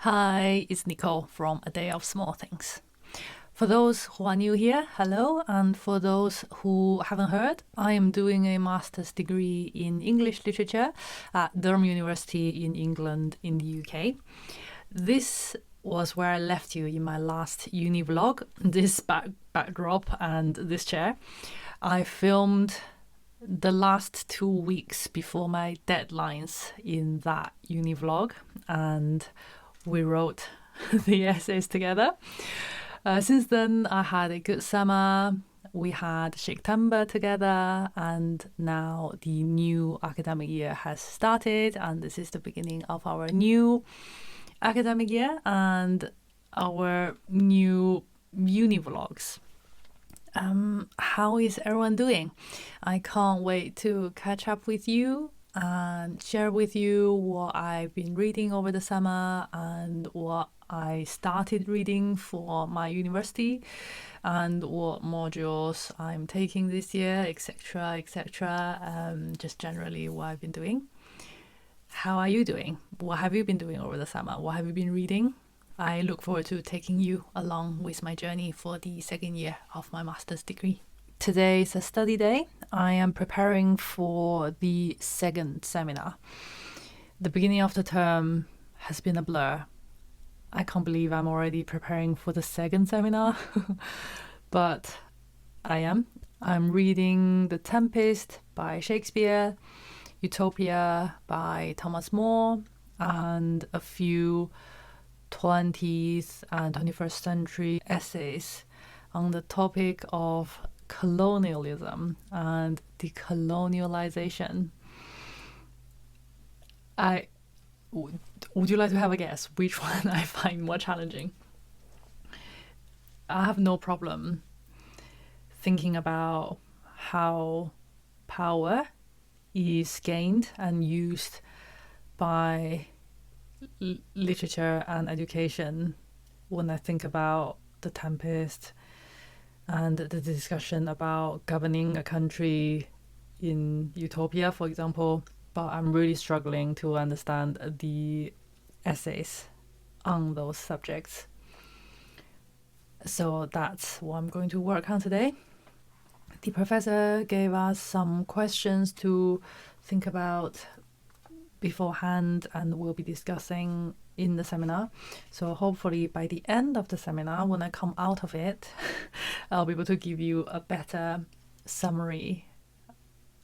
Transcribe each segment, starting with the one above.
Hi, it's Nicole from A Day of Small Things. For those who are new here, hello, and for those who haven't heard, I am doing a master's degree in English literature at Durham University in England in the UK. This was where I left you in my last uni vlog, this backdrop and this chair. I filmed the last 2 weeks before my deadlines in that uni vlog, and we wrote the essays together. Since then, I had a good summer. We had September together, and now the new academic year has started, and this is the beginning of our new academic year and our new uni vlogs. How is everyone doing? I can't wait to catch up with you and share with you what I've been reading over the summer and what I started reading for my university and what modules I'm taking this year, etc., etc. Just generally what I've been doing. How are you doing? What have you been doing over the summer? What have you been reading? I look forward to taking you along with my journey for the second year of my master's degree. Today is a study day. I am preparing for the second seminar. The beginning of the term has been a blur. I can't believe I'm already preparing for the second seminar, but I am. I'm reading The Tempest by Shakespeare, Utopia by Thomas More, and a few 20th and 21st century essays on the topic of colonialism and decolonialization. Would you like to have a guess which one I find more challenging? I have no problem thinking about how power is gained and used by literature and education when I think about The Tempest and the discussion about governing a country in Utopia, for example. But I'm really struggling to understand the essays on those subjects. So that's what I'm going to work on today. The professor gave us some questions to think about beforehand, and we'll be discussing in the seminar. So hopefully by the end of the seminar, when I come out of it, I'll be able to give you a better summary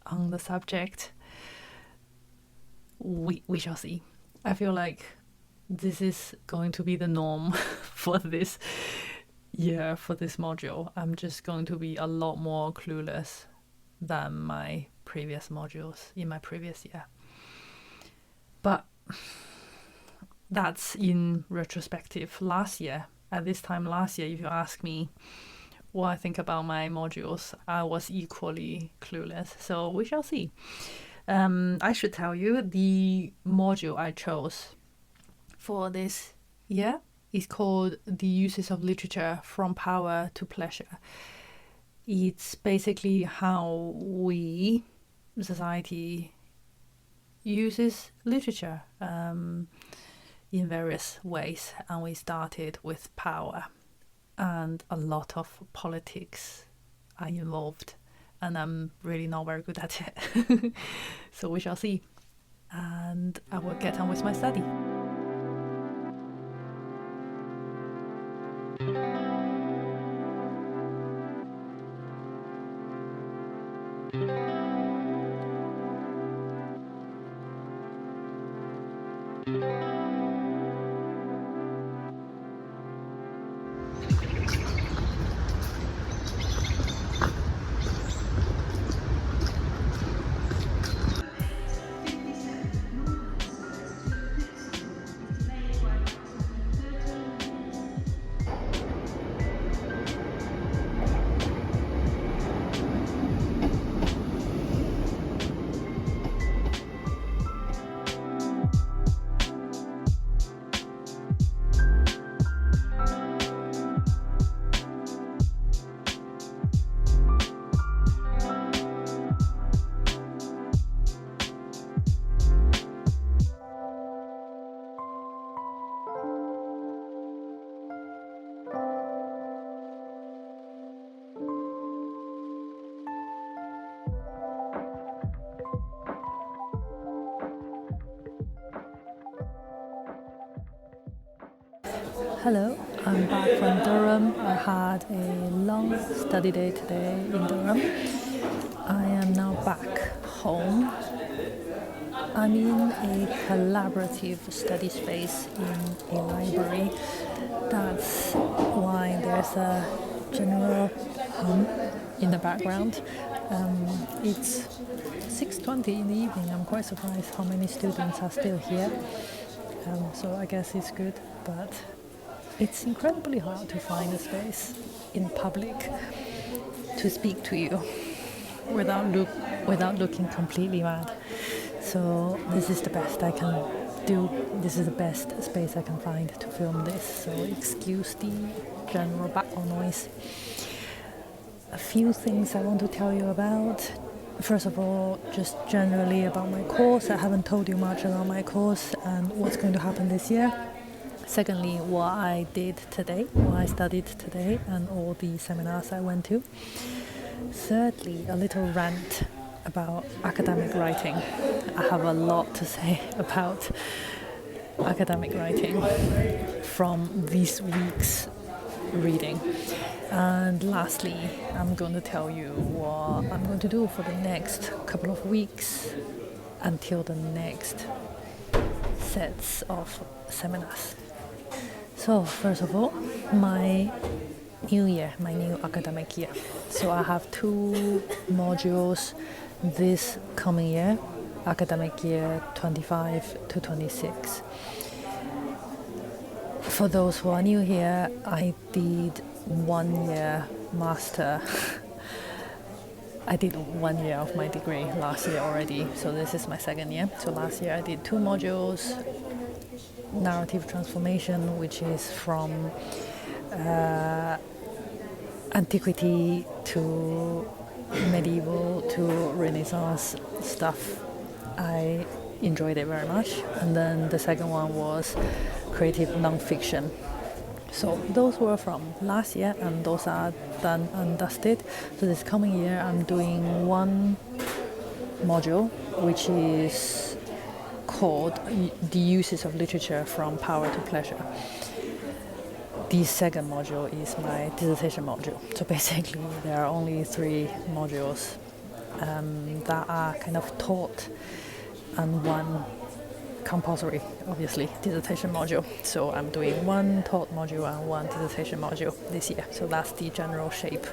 on the subject. We shall see. I feel like this is going to be the norm for this year, for this module. I'm just going to be a lot more clueless than my previous modules in my previous year. But that's in retrospective. Last year, at this time last year, if you ask me what I think about my modules, I was equally clueless. So we shall see. I should tell you, the module I chose for this year is called The Uses of Literature from Power to Pleasure. It's basically how we, society, uses literature in various ways, and we started with power, and a lot of politics are involved, and I'm really not very good at it. So we shall see, and I will get on with my study. Hello, I'm back from Durham. I had a long study day today in Durham. I am now back home. I'm in a collaborative study space in a library. That's why there's a general hum in the background. It's 6:20 in the evening. I'm quite surprised how many students are still here. So I guess it's good, but it's incredibly hard to find a space in public to speak to you without looking completely mad. So this is the best I can do. This is the best space I can find to film this. So excuse the general background noise. A few things I want to tell you about. First of all, just generally about my course. I haven't told you much about my course and what's going to happen this year. Secondly, what I did today, what I studied today, and all the seminars I went to. Thirdly, a little rant about academic writing. I have a lot to say about academic writing from this week's reading. And lastly, I'm going to tell you what I'm going to do for the next couple of weeks until the next sets of seminars. So, first of all, my new academic year. So I have 2 modules this coming year, academic year 25 to 26. For those who are new here, I did 1 year master. I did 1 year of my degree last year already, so this is my 2nd year. So last year I did 2 modules, narrative transformation, which is from antiquity to medieval to Renaissance stuff. I enjoyed it very much. And then the second one was creative nonfiction. So those were from last year and those are done and dusted. So this coming year I'm doing 1 module which is called The Uses of Literature from Power to Pleasure. The second module is my dissertation module. So basically there are only 3 modules that are kind of taught and 1 compulsory, obviously, dissertation module. So I'm doing 1 taught module and 1 dissertation module this year. So that's the general shape.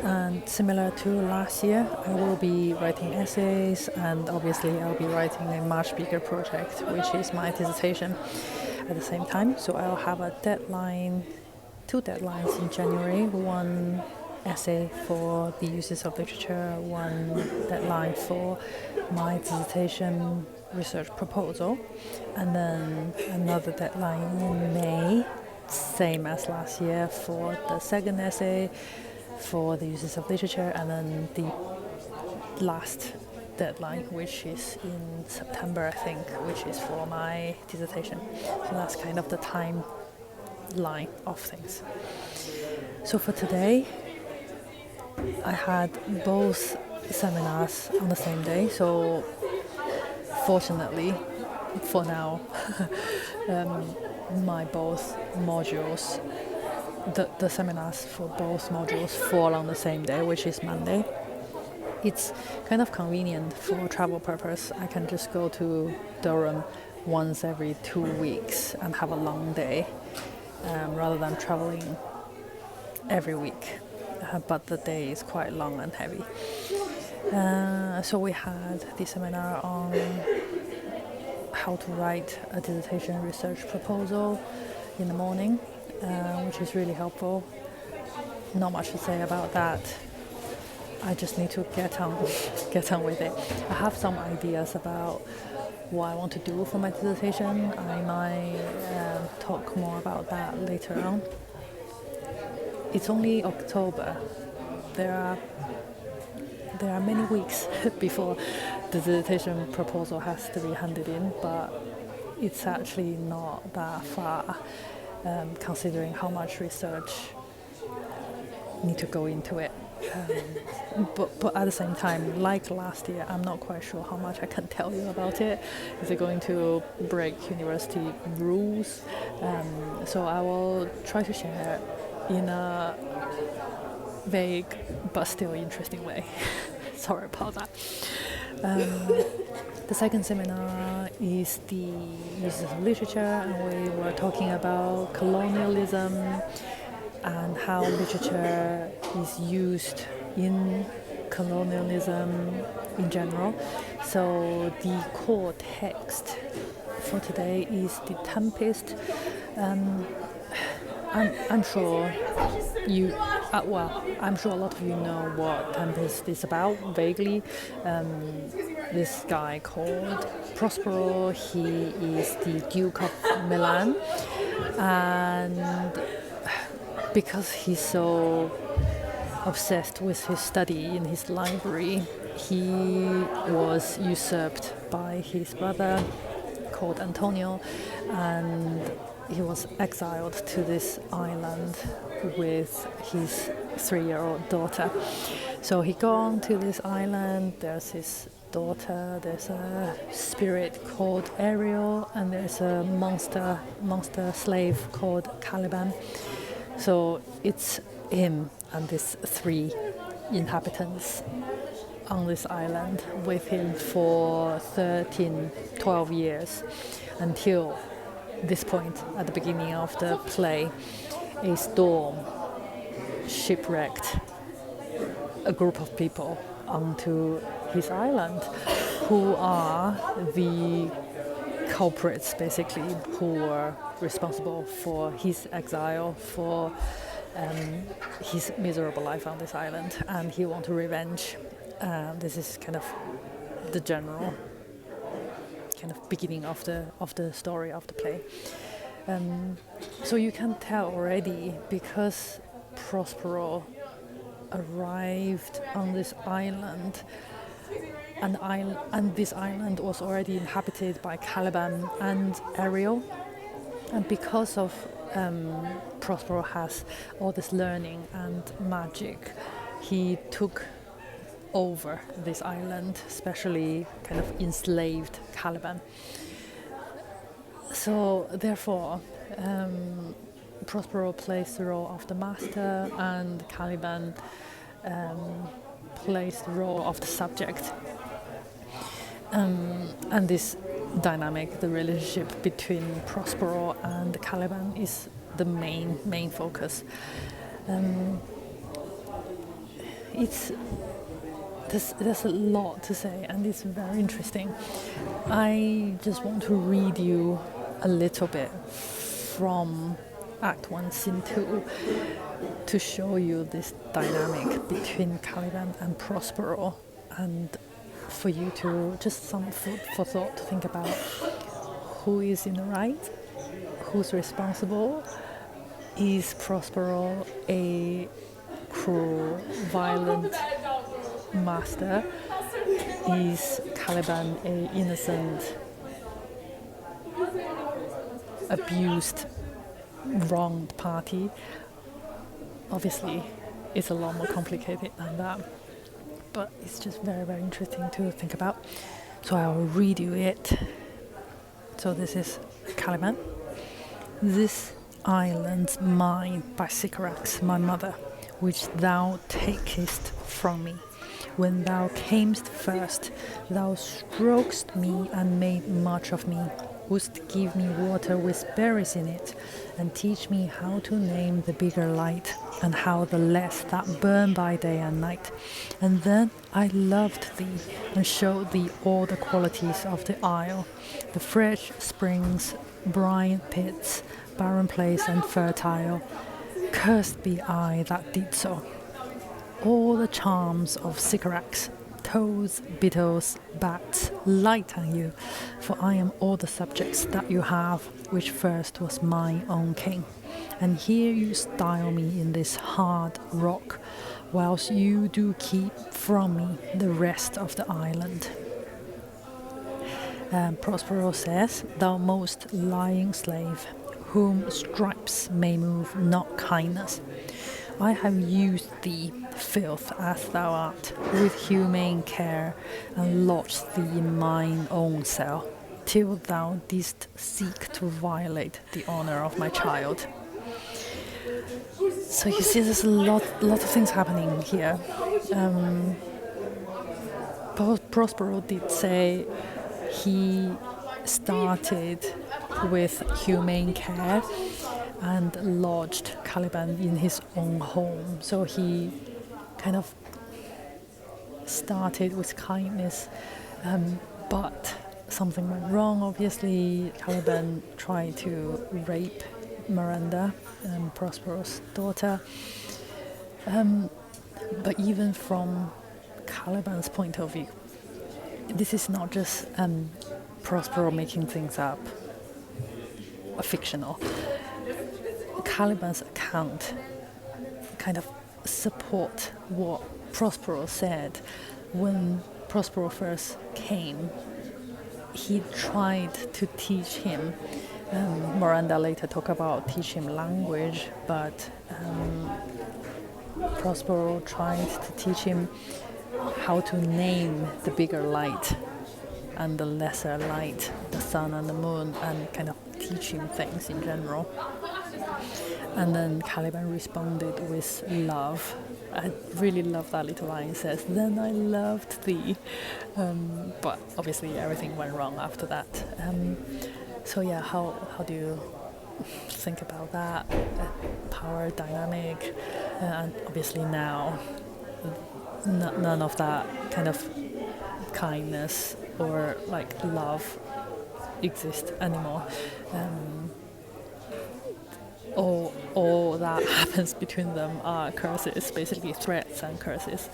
And similar to last year, I will be writing essays and obviously I'll be writing a much bigger project, which is my dissertation at the same time. So I'll have a deadline, 2 deadlines in January, 1 essay for the uses of literature, 1 deadline for my dissertation research proposal, and then another deadline in May, same as last year, for the 2nd essay for the uses of literature, and then the last deadline, which is in September, I think, which is for my dissertation. So that's kind of the timeline of things. So for today, I had both seminars on the same day. So fortunately, for now, my both modules, the seminars for both modules fall on the same day, which is Monday. It's kind of convenient for travel purpose. I can just go to Durham once every 2 weeks and have a long day rather than traveling every week. But the day is quite long and heavy. So we had the seminar on how to write a dissertation research proposal in the morning, which is really helpful. Not much to say about that. I just need to get on with it. I have some ideas about what I want to do for my dissertation. I might talk more about that later on. It's only October. There are many weeks before the dissertation proposal has to be handed in, but it's actually not that far, considering how much research need to go into it. But at the same time, like last year, I'm not quite sure how much I can tell you about it. Is it going to break university rules? So I will try to share in a vague but still interesting way. Sorry about that. The second seminar is the uses of literature, and we were talking about colonialism and how literature is used in colonialism in general. So the core text for today is the Tempest. I'm sure you, I'm sure a lot of you know what Tempest is about vaguely. This guy called Prospero, he is the Duke of Milan, and because he's so obsessed with his study in his library, he was usurped by his brother called Antonio, and he was exiled to this island with his 3-year-old daughter. So he gone to this island, there's his daughter, there's a spirit called Ariel, and there's a monster slave called Caliban. So it's him and these 3 inhabitants on this island with him for 12 years until this point at the beginning of the play. A storm shipwrecked a group of people onto his island who are the culprits, basically, who were responsible for his exile, for his miserable life on this island, and he wants revenge. This is kind of the general kind of beginning of the story of the play. So you can tell already, because Prospero arrived on this island, and this island was already inhabited by Caliban and Ariel, and because of Prospero has all this learning and magic, he took over this island, especially kind of enslaved Caliban. So therefore, Prospero plays the role of the master, and Caliban plays the role of the subject. And this dynamic, the relationship between Prospero and Caliban, is the main focus. There's a lot to say, and it's very interesting. I just want to read you a little bit from Act 1, Scene 2 to show you this dynamic between Caliban and Prospero, and for you to just some food for thought to think about who is in the right, who's responsible. Is Prospero a cruel, violent master? Is Caliban a innocent, abused, wronged party? Obviously, it's a lot more complicated than that, but it's just very, very interesting to think about. So I will read you it. So this is Caliban. This island's mine by Sycorax, my mother, which thou takest from me. When thou camest first, thou strokest me and made much of me, wouldst give me water with berries in it, and teach me how to name the bigger light, and how the less that burn by day and night. And then I loved thee, and showed thee all the qualities of the isle, the fresh springs, brine pits, barren place and fertile. Cursed be I that did so. All the charms of Sycorax, toads, beetles, bats, light on you, for I am all the subjects that you have, which first was my own king. And here you style me in this hard rock, whilst you do keep from me the rest of the island. Prospero says, thou most lying slave, whom stripes may move, not kindness. I have used thee filth as thou art, with humane care, and lodge thee in mine own cell, till thou didst seek to violate the honour of my child. So you see, there's a lot of things happening here. Prospero did say he started with humane care and lodged Caliban in his own home. So he kind of started with kindness, but something went wrong. Obviously, Caliban tried to rape Miranda, Prospero's daughter. But even from Caliban's point of view, this is not just Prospero making things up, fictional. Caliban's account kind of support what Prospero said. When Prospero first came, he tried to teach him. Miranda later talked about teach him language, but Prospero tried to teach him how to name the bigger light and the lesser light, the sun and the moon, and kind of teach him things in general. And then Caliban responded with love. I really love that little line. It says, "Then I loved thee." But obviously everything went wrong after that. So yeah, how do you think about that power dynamic? And obviously now, none of that kind of kindness or like love exists anymore. All that happens between them are curses, basically threats and curses.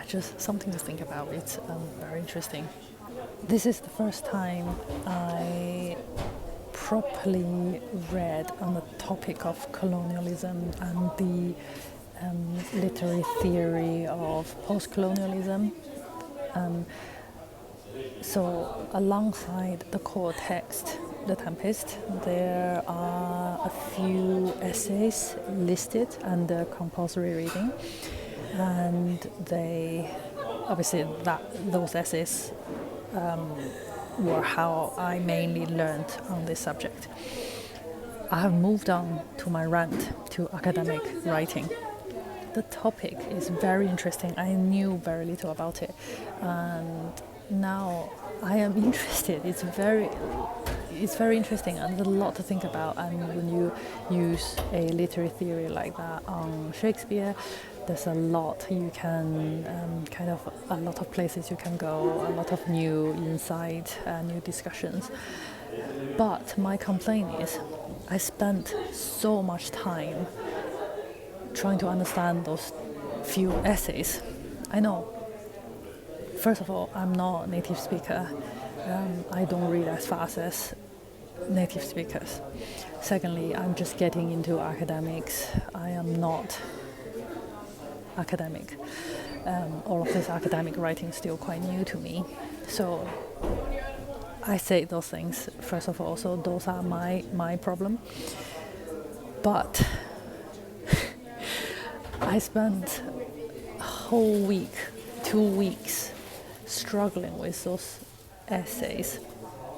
Just something to think about. It's very interesting. This is the first time I properly read on the topic of colonialism and the literary theory of post-colonialism. So alongside the core text, the Tempest, there are a few essays listed under compulsory reading, and those essays were how I mainly learned on this subject. I have moved on to my rant, to academic writing. The topic is very interesting. I knew very little about it, and now I am interested. It's very interesting, and there's a lot to think about. And when you use a literary theory like that on Shakespeare, there's a lot you can a lot of places you can go, a lot of new insight and new discussions. But my complaint is I spent so much time trying to understand those few essays. I know, first of all, I'm not a native speaker. I don't read as fast as native speakers. Secondly, I'm just getting into academics. I am not academic. All of this academic writing is still quite new to me. So I say those things, first of all, so those are my problem. But I spent a whole week, 2 weeks, struggling with those essays,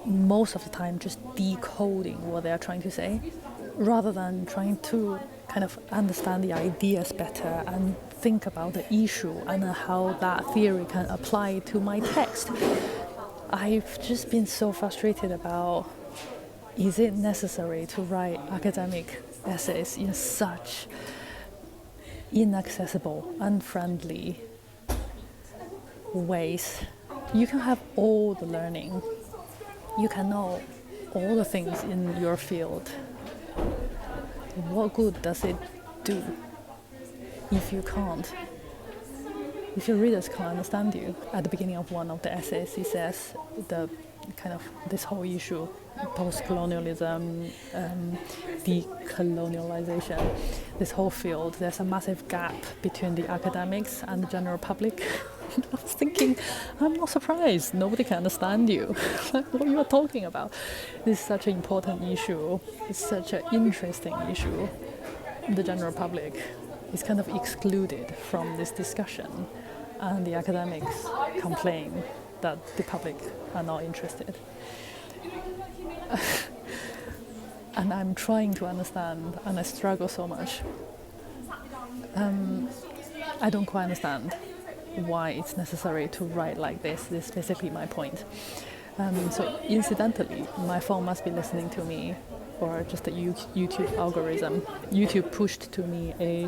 most of the time just decoding what they are trying to say, rather than trying to kind of understand the ideas better and think about the issue and how that theory can apply to my text. I've just been so frustrated about, is it necessary to write academic essays in such inaccessible, unfriendly ways? You can have all the learning, you can know all the things in your field. What good does it do if your readers can't understand you? At the beginning of one of the essays, he says this whole issue, post-colonialism, decolonialization, this whole field, there's a massive gap between the academics and the general public. I was thinking, I'm not surprised, nobody can understand you. Like, what you are talking about? This is such an important issue, it's such an interesting issue. The general public is kind of excluded from this discussion, and the academics complain that the public are not interested. And I'm trying to understand, and I struggle so much. I don't quite understand why it's necessary to write like this. This is basically my point. So incidentally, my phone must be listening to me, or just a YouTube algorithm. YouTube pushed to me a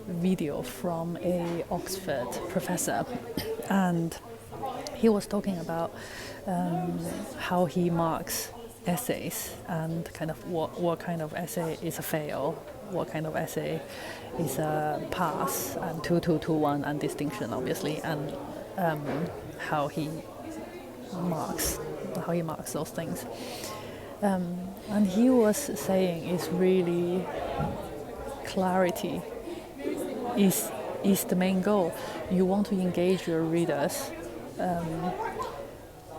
video from a Oxford professor, and he was talking about how he marks essays and kind of what kind of essay is a fail, what kind of essay is a pass, and 2-2-2-1 and distinction obviously, and how he marks those things. And he was saying is really clarity is the main goal. You want to engage your readers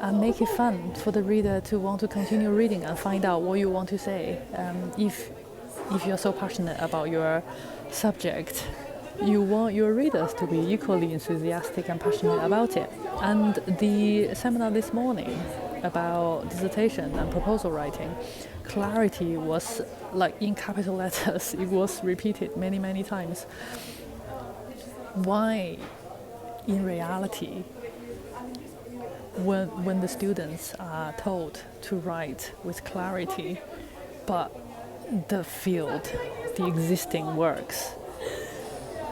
and make it fun for the reader to want to continue reading and find out what you want to say. If you're so passionate about your subject, you want your readers to be equally enthusiastic and passionate about it. And the seminar this morning about dissertation and proposal writing, clarity was like in capital letters. It was repeated many, many times. Why, in reality, when the students are told to write with clarity, but the field, the existing works,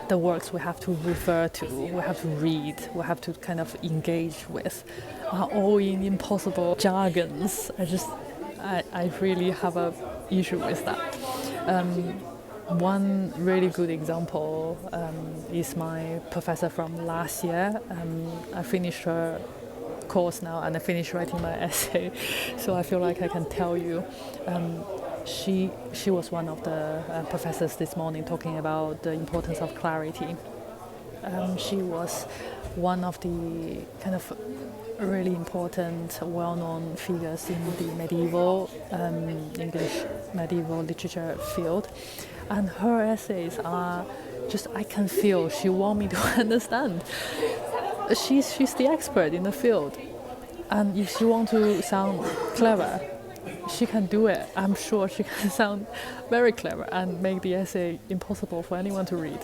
the works we have to refer to, we have to read, we have to kind of engage with, are all in impossible jargons. I really have an issue with that. One really good example is my professor from last year. I finished her course now and I finished writing my essay, so I feel like I can tell you. She was one of the professors this morning talking about the importance of clarity. She was one of the kind of really important, well-known figures in the medieval English medieval literature field, and her essays are just, I can feel she wants me to understand. She's the expert in the field, and if she wants to sound clever, she can do it. I'm sure she can sound very clever and make the essay impossible for anyone to read,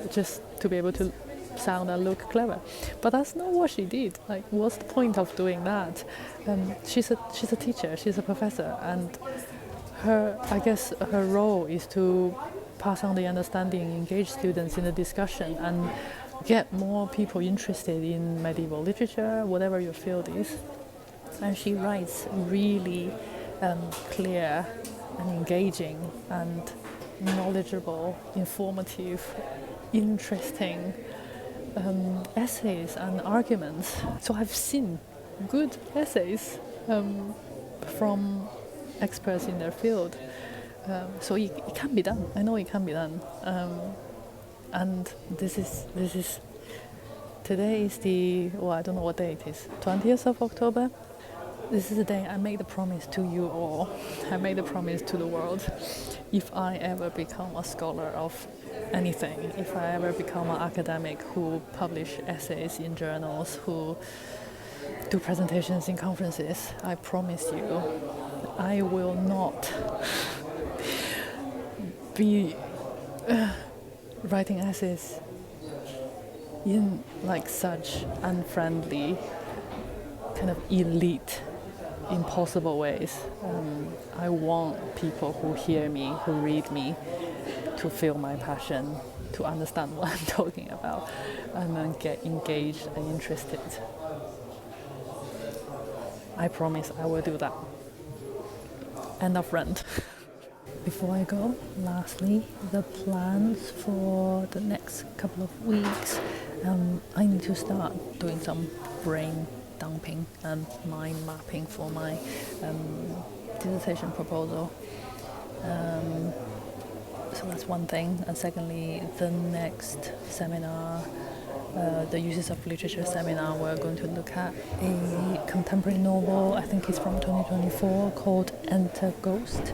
just to be able to sound and look clever. But that's not what she did. Like, what's the point of doing that? She's a teacher, she's a professor, and I guess her role is to pass on the understanding, engage students in the discussion, and get more people interested in medieval literature, whatever your field is. And she writes really clear and engaging and knowledgeable, informative, interesting essays and arguments. So I've seen good essays from experts in their field. So it can be done. I know it can be done. And this is today is I don't know what day it is, 20th of October. This is the day I made the promise to you all. I made the promise to the world. If I ever become a scholar of anything, if I ever become an academic who publish essays in journals, who do presentations in conferences, I promise you, I will not be writing essays in like such unfriendly, kind of elite, impossible ways. I want people who hear me, who read me, to feel my passion, to understand what I'm talking about, and then get engaged and interested. I promise I will do that. End of rant. Before I go, lastly, the plans for the next couple of weeks. I need to start doing some brain dumping and mind mapping for my dissertation proposal. So that's one thing. And secondly, the next seminar, the Uses of Literature seminar, we're going to look at a contemporary novel, I think it's from 2024, called Enter Ghost,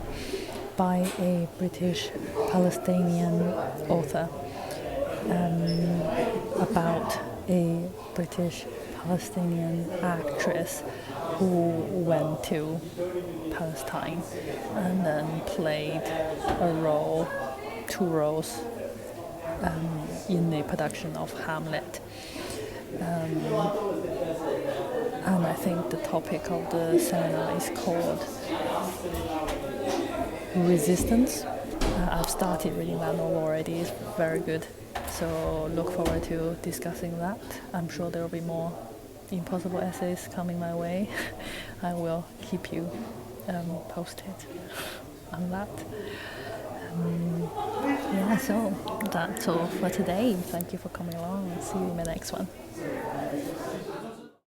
by a British Palestinian author. about a British Palestinian actress who went to Palestine and then played two roles in the production of Hamlet. And I think the topic of the seminar is called Resistance. I've started reading that novel already, it's very good. So look forward to discussing that. I'm sure there will be more impossible essays coming my way. I will keep you posted on that. So that's all for today. Thank you for coming along. See you in the next one.